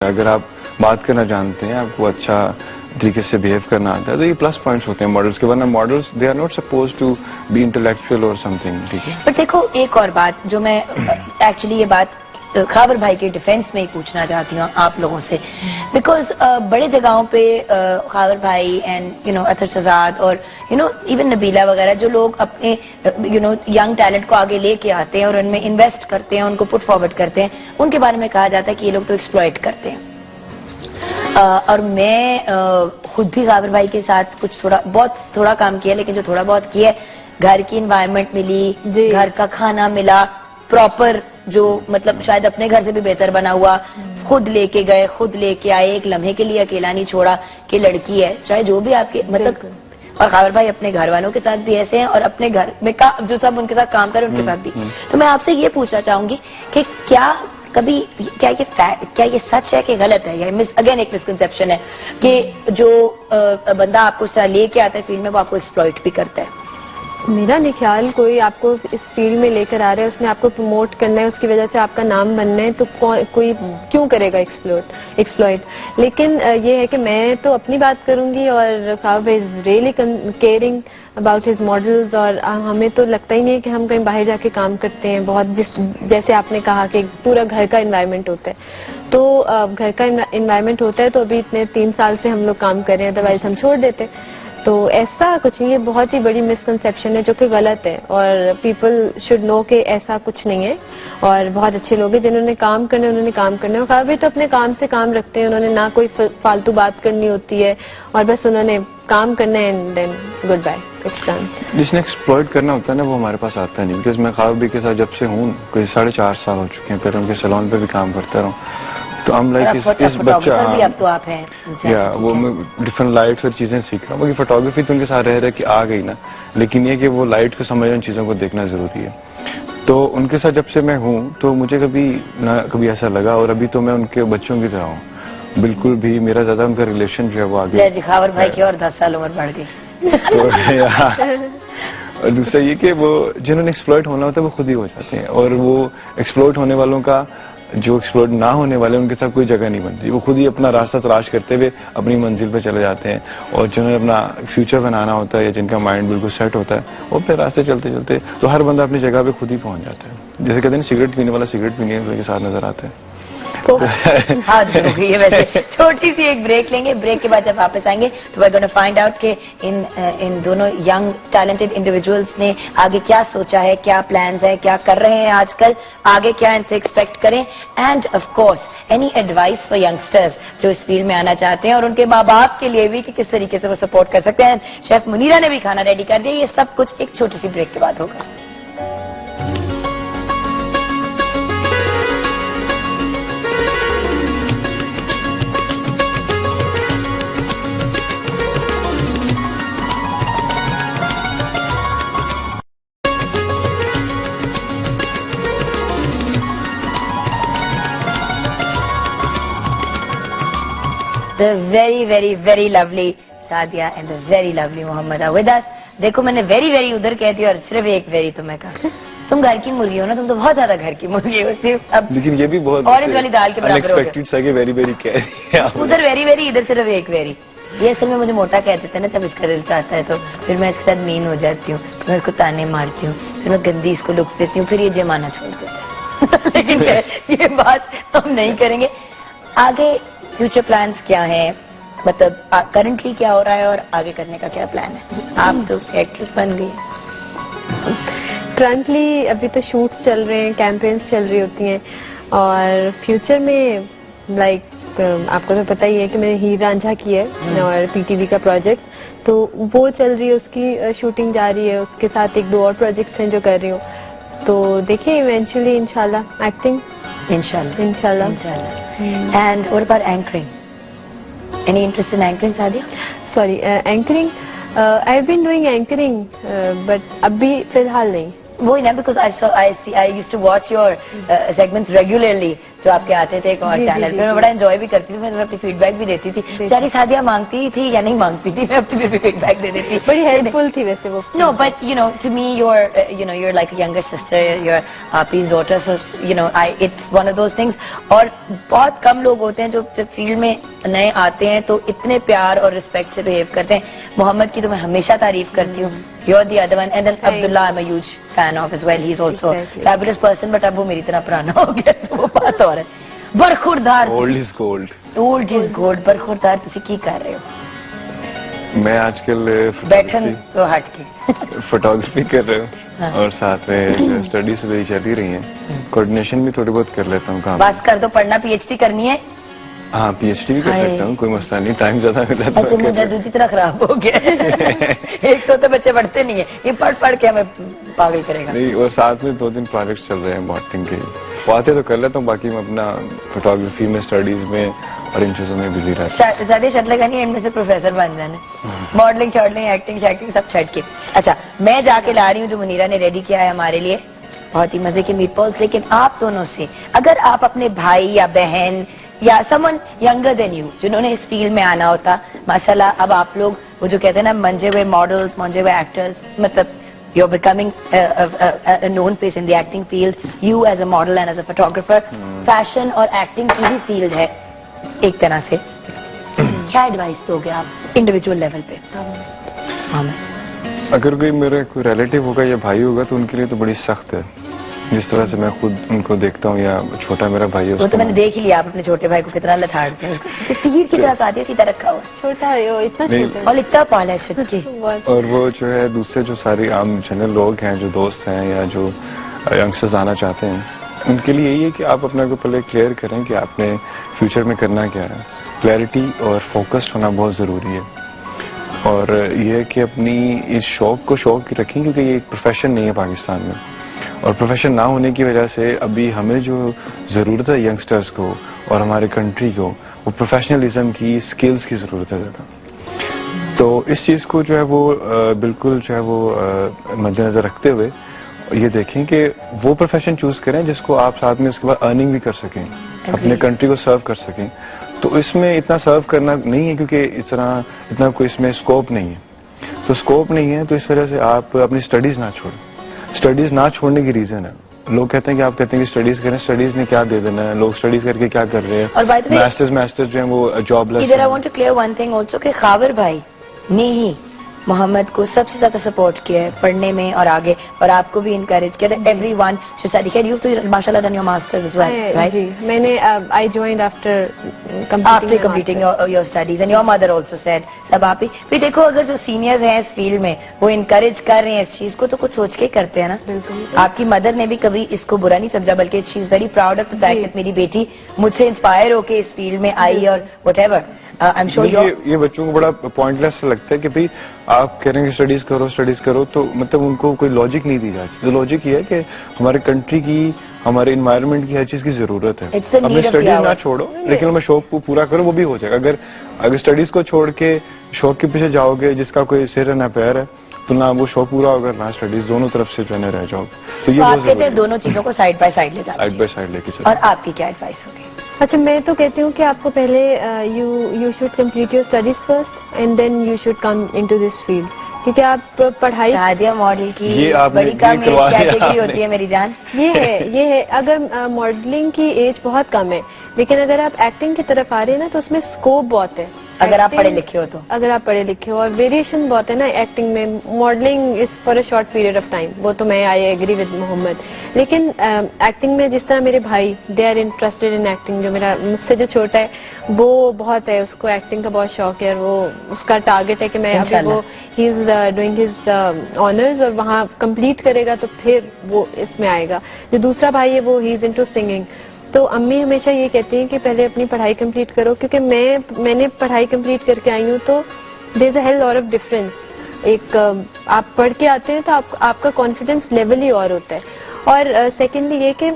अगर आप बात करना जानते हैं, आपको अच्छा तरीके से बिहेव करना आता है, तो ये प्लस पॉइंट्स होते हैं मॉडल्स के। वरना models they are not suppose to be intellectual और समथिंग, ठीक है। पर देखो एक और बात जो मैं एक्चुअली ये बात खाबर भाई के डिफेंस में ही पूछना चाहती हूँ आप लोगों से, बिकॉज बड़े जगहों पे खाबर भाई एंड अतर शहजाद और इवन नबीला वगैरह जो लोग अपने यंग टैलेंट को आगे लेके आते हैं और उनमें इन्वेस्ट करते हैं, उनको पुट फॉरवर्ड करते हैं, उनके बारे में कहा जाता है कि ये लोग तो एक्सप्लॉइट करते हैं। और मैं खुद भी खाबर भाई के साथ कुछ थोड़ा काम किया, लेकिन जो थोड़ा बहुत किया, घर की एनवायरनमेंट मिली, घर का खाना मिला प्रॉपर, जो मतलब शायद अपने घर से भी बेहतर बना हुआ, खुद लेके गए, खुद लेके आए, एक लम्हे के लिए अकेला नहीं छोड़ा कि लड़की है, चाहे जो भी आपके मतलब। और खाबर भाई अपने घर वालों के साथ भी ऐसे हैं और अपने घर में जो सब उनके साथ काम करे उनके साथ भी। तो मैं आपसे ये पूछना चाहूंगी कि क्या कभी क्या ये सच है कि गलत है, या अगेन एक मिसकंसेप्शन है कि जो बंदा आपको इस तरह लेके आता है फील्ड में, वो आपको एक्सप्लॉइट भी करता है? मेरा नहीं ख्याल कोई आपको इस फील्ड में लेकर आ रहा है, उसने आपको प्रमोट करना है, उसकी वजह से आपका नाम बनना है, तो कोई क्यों करेगा एक्सप्लॉइट। लेकिन ये है कि मैं तो अपनी बात करूंगी, और Khabar is really caring about his models, और हमें तो लगता ही नहीं है कि हम कहीं बाहर जाके काम करते हैं। बहुत जैसे आपने कहा कि पूरा घर का एनवायरनमेंट होता है, तो घर का एनवायरनमेंट होता है, तो अभी इतने 3 साल से हम लोग काम कर रहे हैं, अदरवाइज हम छोड़ देते। तो ऐसा कुछ नहीं है, बहुत ही बड़ी मिसकंसेप्शन है जो कि गलत है, और पीपल शुड नो कि ऐसा कुछ नहीं है। और बहुत अच्छे लोग हैं जिन्होंने काम करना है, उन्होंने काम करना है, और खाबर तो अपने काम से काम रखते हैं, उन्होंने ना कोई फालतू बात करनी होती है, और बस उन्होंने काम करना है and then goodbye, it's done. जिसने एक्सप्लॉइट करना होता है ना, वो हमारे पास आता नहीं, बिकॉज मैं खाबर के साथ जब से हूँ, कोई 4.5 साल हो चुके हैं, फिर उनके सैलून पे भी काम करता रहा, तो हम लाइक इस बच्चा भी अब तो आप हैं, या वो मैं डिफरेंट लाइट्स और चीजें सीख रहा हूँ। बाकी फोटोग्राफी तो उनके साथ रह रहे कि आ गई ना, लेकिन ये कि वो लाइट को समझना, उन चीजों को देखना जरूरी है। तो उनके साथ जब से मैं हूँ, तो मुझे कभी ऐसा लगा, और अभी तो मैं उनके बच्चों की तरह हूँ, बिल्कुल भी मेरा ज्यादा उनका रिलेशन जो है वो आगे। खाबर भाई की और 10 साल उम्र बढ़ गई। और दूसरा ये कि वो जिन्होंने एक्सप्लॉइट होना होता है वो खुद ही हो जाते हैं, और वो एक्सप्लॉइट होने वालों का, जो एक्सप्लोर ना होने वाले, उनके साथ कोई जगह नहीं बनती। वो खुद ही अपना रास्ता तलाश करते हुए अपनी मंजिल पे चले जाते हैं, और जिन्हें अपना फ्यूचर बनाना होता है, या जिनका माइंड बिल्कुल सेट होता है, वो अपने रास्ते चलते चलते, तो हर बंदा अपनी जगह पे खुद ही पहुंच जाता है। जैसे कहते हैं सिगरेट पीने वाला सिगरेट पीने वाले के साथ नजर आता है। हाँ, वैसे छोटी सी एक ब्रेक लेंगे, ब्रेक के बाद जब वापस आएंगे तो we're going to find out कि इन दोनों यंग टैलेंटेड इंडिविजुअल्स ने आगे क्या सोचा है, क्या प्लान्स है, क्या कर रहे हैं आजकल, आगे क्या इनसे एक्सपेक्ट करें, end of course any advice for youngsters जो इस फील्ड में आना चाहते हैं, और उनके माँ बाप के लिए भी कि किस तरीके से वो सपोर्ट कर सकते हैं। शेफ मुनीरा ने भी खाना रेडी कर दिया। ये सब कुछ एक छोटी सी ब्रेक के बाद होगा। The very, very, very lovely Sadia and the very lovely Mohammed are with us. देखो मैंने very, very उधर कह दिया, और सिर्फ एक very तुम्हें कहा। तुम घर की मुर्गी हो ना, तुम तो बहुत ज्यादा घर की मुर्गी हो। अब लेकिन ये भी बहुत ऑरेंज वाली दाल के बराबर हो गया। वेरी वेरी कह रही है उधर वेरी वेरी, इधर सिर्फ एक वेरी। ये असल में मुझे मोटा कहते थे ना, तब इसका दिल चाहता है, तो फिर मैं इसके साथ मीन हो जाती हूँ, मैं इसको ताने मारती हूँ, फिर मैं गंदी इसको लुक्स देती हूँ, फिर ये जमाना छोड़ देता है। लेकिन ये बात हम नहीं करेंगे। आगे फ्यूचर प्लान्स क्या हैं, मतलब करंटली क्या हो रहा है और आगे करने का क्या प्लान है? आप तो एक्ट्रेस बन गई हैं। करंटली अभी तो शूट्स चल रहे हैं, कैंपेन्स चल रही होती हैं, और फ्यूचर में लाइक आपको तो पता ही है कि मैंने हीर रांझा की है, और पीटीवी का प्रोजेक्ट, तो वो चल रही है, उसकी शूटिंग जा रही है, उसके साथ 1-2 और प्रोजेक्ट्स हैं जो कर रही हूँ। तो देखिए इवेंचुअली इंशाल्लाह एक्टिंग, इंशाल्लाह। And what about anchoring? Any interest in anchoring, Sadia? Sorry, anchoring. I've been doing anchoring, but अभी फिलहाल नहीं। वही ना, because I used to watch your segments regularly जो आपके आते थे एक और चैनल पे, मैं बड़ा एंजॉय भी करती थी, मैं अपनी फीडबैक भी देती थी। बेचारी सादिया मांगती थी या नहीं मांगती थी, मैं अपनी भी फीडबैक दे देती। बड़ी हेल्पफुल थी वैसे वो। No, but to me, you're like a younger sister, you're Api's daughter, so it's one of those things. और बहुत कम लोग होते हैं जो जब फील्ड में नए आते हैं तो इतने प्यार और रिस्पेक्ट से बिहेव करते हैं। मोहम्मद की तो मैं हमेशा तारीफ करती हूँ। You're the other one, and then Abdullah I'm a huge fan of as well. He's also a fabulous person, but अब वो मेरी तरह पुराना हो गया तो वो बात और है। बरखुरदार old is gold. Old is gold. बरखुरदार तुसी की कर रहे हो? मैं आजकल बैठन तो हट के फोटोग्राफी कर रहा हूँ और साथ में स्टडीज मेरी चल ही रही हैं। कोऑर्डिनेशन भी थोड़ी बहुत कर लेता हूँ काम। बस कर दो, पढ़ना पीएचडी करनी है। हाँ पीएचडी भी कर सकता हूँ, कोई मसला नहीं, टाइम ज्यादा मिल जाता है। मुझे दूसरी तरह खराब हो गया एक तो बच्चे पढ़ते नहीं है, ये पढ़ पढ़ के हमें पागल करेगा। नहीं, और साथ में 2-3 प्रोजेक्ट्स चल रहे हैं मॉडलिंग के, बातें तो कर लेता हूँ, बाकी मैं अपना फोटोग्राफी में स्टडीज में और इन चीजों में बिजी रहता हूँ। ज्यादा शर्त लगा नहीं, इनमें से प्रोफेसर बन जाना, मॉडलिंग शॉडलिंग एक्टिंग शैक्टिंग सब छट के। अच्छा, मैं जाके ला रही हूँ जो मुनीरा ने रेडी किया है हमारे लिए, बहुत ही मजे के मीटबॉल्स। लेकिन आप दोनों से अगर आप अपने भाई या बहन या समवन यंगर देन यू जिन्होंने इस फील्ड में आना होता, माशाल्लाह अब आप लोग वो जो कहते हैं ना मंजे हुए मॉडल्स, मंजे हुए एक्टर्स, मतलब you're becoming a known face in the acting field, you as a model and as a photographer, fashion और acting की ही field है एक तरह से। क्या एडवाइस दोगे आप इंडिविजुअल लेवल पे? अगर कोई मेरा कोई रिलेटिव होगा या भाई होगा तो उनके लिए तो बड़ी सख्त है, जिस तरह से मैं खुद उनको देखता हूँ, या छोटा मेरा भाई है वो तो मैंने देख ही लिया, आप अपने छोटे भाई को कितना लथाड़ते हैं, उसको तीर की तरह साथ सीधा रखा हुआ, छोटा है वो, इतना छोटा है और इतना पाला है। और वो जो है दूसरे जो सारे आम जनरल लोग हैं, जो दोस्त हैं या जो यंगस्टर्स आना चाहते हैं, उनके लिए यही है कि आप अपने को पहले क्लियर करें कि आपने फ्यूचर में करना क्या है। क्लैरिटी और फोकस्ड होना बहुत ज़रूरी है, और ये है कि अपनी इस शौक को शौक रखें, क्योंकि ये एक प्रोफेशन नहीं है पाकिस्तान में, और प्रोफेशन ना होने की वजह से अभी हमें जो ज़रूरत है यंगस्टर्स को और हमारे कंट्री को, वो प्रोफेशनलिज्म की, स्किल्स की ज़रूरत है ज़्यादा। तो इस चीज़ को जो है वो बिल्कुल जो है वो मद्देनज़र रखते हुए ये देखें कि वो प्रोफेशन चूज़ करें जिसको आप साथ में उसके बाद अर्निंग भी कर सकें, अपने कंट्री को सर्व कर सकें। तो इसमें इतना सर्व करना नहीं है क्योंकि इतना कोई इसमें स्कोप नहीं है, तो स्कोप नहीं है तो इस वजह से आप अपनी स्टडीज़ ना छोड़ें। स्टडीज ना छोड़ने की रीजन है, लोग कहते हैं कि आप कहते हैं कि स्टडीज करें, स्टडीज ने क्या दे देना है, लोग स्टडीज करके क्या कर रहे हैं, और बाय द वे मास्टर्स जो है वो जॉबलेस। इधर I want to clear one thing also कि खावर भाई ने ही मोहम्मद को सबसे ज्यादा सपोर्ट किया है पढ़ने में और आगे, और आपको भी इनकरेज किया था। Everyone should study. Can you तो माशाल्लाह done your masters as well, right? जी, मैंने I joined after completing your studies, and your mother also said सब आप ही भी देखो, अगर जो सीनियर्स हैं इस फील्ड में वो इनकरेज कर रहे हैं इस चीज को, तो कुछ सोच के करते हैं ना। आपकी मदर ने भी कभी इसको बुरा नहीं समझा, बल्कि she is very proud of the fact that मेरी बेटी मुझसे इंस्पायर होके इस फील्ड में आई, और व्हाटएवर आई एम श्योर ये बच्चों को बड़ा पॉइंटलेस लगता है कि भाई आप कह रहे हैं कि स्टडीज करो, तो मतलब उनको कोई लॉजिक नहीं दी जाती। तो लॉजिक ये है कि हमारे कंट्री की, हमारे इन्वायरमेंट की हर चीज की जरूरत है। अपनी स्टडीज ना छोड़ो, लेकिन हमें शौक को पूरा करो, वो भी हो जाएगा। अगर स्टडीज को छोड़ के शौक के पीछे जाओगे जिसका कोई सिर ना पैर है, तो ना वो शौक पूरा होगा ना स्टडीज, दोनों तरफ से जो है रह जाओगे। तो ये आप कहते हैं दोनों चीजों को साइड बाय साइड ले जाना चाहिए। साइड बाय साइड लेके चलो। और आपकी क्या एडवाइस होगी? अच्छा, मैं तो कहती हूँ कि आपको पहले you should complete your studies first and then you should come into this field, क्योंकि आप पढ़ाई सादिया मॉडल की बड़ी कम एज कैटेगरी होती है मेरी जान। ये है अगर मॉडलिंग की एज बहुत कम है, लेकिन अगर आप एक्टिंग की तरफ आ रहे हैं ना तो उसमें स्कोप बहुत है। अगर आप पढ़े लिखे हो तो, अगर आप पढ़े लिखे हो, और वेरिएशन बहुत है ना एक्टिंग में। Modelling is for a short period of time, वो तो मैं आई एग्री विद मोहम्मद, लेकिन एक्टिंग में जिस तरह मेरे भाई they are interested in acting, जो मेरा मुझसे जो छोटा है वो बहुत है, उसको एक्टिंग का बहुत शौक है, और वो उसका टारगेट है कि मैं अभी वो he is doing his honours और वहाँ कंप्लीट करेगा तो फिर वो इसमें आएगा। जो दूसरा भाई है वो ही इज इनटू सिंगिंग। तो अम्मी हमेशा ये कहती हैं कि पहले अपनी पढ़ाई कंप्लीट करो, क्योंकि मैंने पढ़ाई कंप्लीट करके आई हूँ तो there is a hell lot of difference. एक आप पढ़ के आते हैं तो आपका कॉन्फिडेंस लेवल ही और होता है। और सेकेंडली ये कि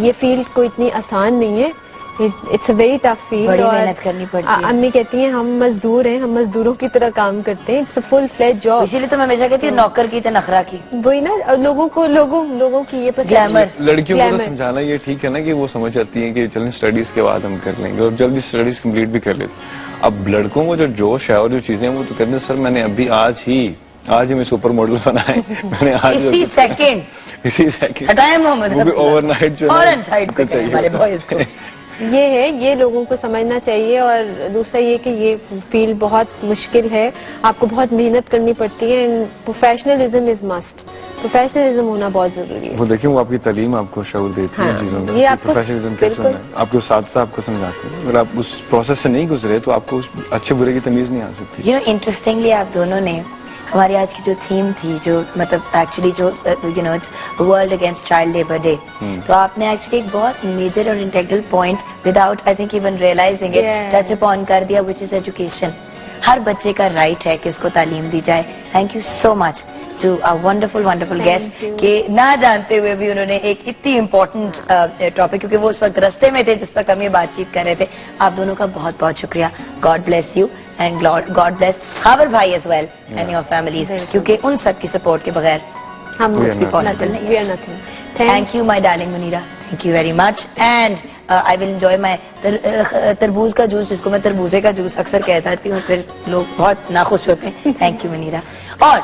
ये फील्ड कोई इतनी आसान नहीं है, it's a very tough field. बड़ी मेहनत करनी पड़ती है। अम्मी कहती हैं हम मजदूर हैं, हम मजदूरों की तरह काम करते हैं। It's a full fledge job. इसीलिए तो मैं हमेशा कहती हूँ नौकर की तो नखरा की। वही ना, लोगों की ये ग्लैमर। लड़कियों को तो समझाना ये ठीक है ना कि वो समझ जाती है कि चलें स्टडीज के बाद हम कर लेंगे और जल्दी स्टडीज कंप्लीट भी कर लेते। अब लड़कों को जो जोश है और जो चीजें वो तो कहते हैं सर मैंने अभी आज ही मैं सुपर मॉडल बनाए मैंने आज इसी सेकंड हटाए मोहम्मद ओवरनाइट जो फौरन साइड पे करें हमारे बॉयज को। ये है, ये लोगों को समझना चाहिए। और दूसरा ये कि ये फील्ड बहुत मुश्किल है, आपको बहुत मेहनत करनी पड़ती है and professionalism is must. Professionalism होना बहुत जरूरी है। वो देखिए वो आपकी तालीम आपको शऊर देती है चीजों का, ये आपको प्रोफेशनलिज्म कैसे होना है आपके साथ आपको समझाते हैं। अगर आप उस प्रोसेस से नहीं गुजरे तो आपको उस अच्छे बुरे की तमीज नहीं आ सकती। यू नो इंटरेस्टिंगली आप दोनों ने हमारी आज की जो थीम थी, जो मतलब एक्चुअली जो you know it's world against child labour day, तो आपने एक्चुअली एक बहुत मेजर और integral point without I think even realising it touch upon कर दिया, व्हिच इज एजुकेशन। हर बच्चे का राइट है कि उसको तालीम दी जाए। Thank you so much to a wonderful guest कि ना जानते हुए भी उन्होंने एक इतनी इम्पोर्टेंट टॉपिक, क्योंकि वो उस वक्त रास्ते में थे जिस वक्त हम ये बातचीत कर रहे थे। आप दोनों का बहुत बहुत शुक्रिया। God bless you and God bless Khabar भाई as well and your families, क्योंकि उन सब की सपोर्ट के बगैर हम कुछ भी पॉसिबल नहीं है। Thank you my darling Munira, thank you very much. And I will enjoy my तरबूज का जूस, जिसको मैं तरबूजे का जूस अक्सर कहती हूँ, फिर लोग बहुत नाखुश होते हैं। Thank you Munira. और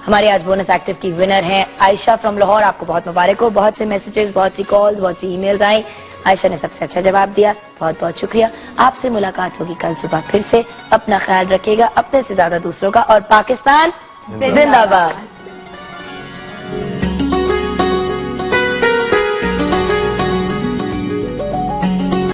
हमारे आज बोनस एक्टिव की विनर हैं आयशा फ्रॉम लाहौर। आपको बहुत मुबारक हो। बहुत से मैसेजेस, बहुत सी कॉल्स, बहुत सी ईमेल्स आई। आयशा ने सबसे अच्छा जवाब दिया, बहुत बहुत शुक्रिया। आपसे मुलाकात होगी कल सुबह फिर से। अपना ख्याल रखिएगा, अपने से ज्यादा दूसरों का, और पाकिस्तान जिंदाबाद।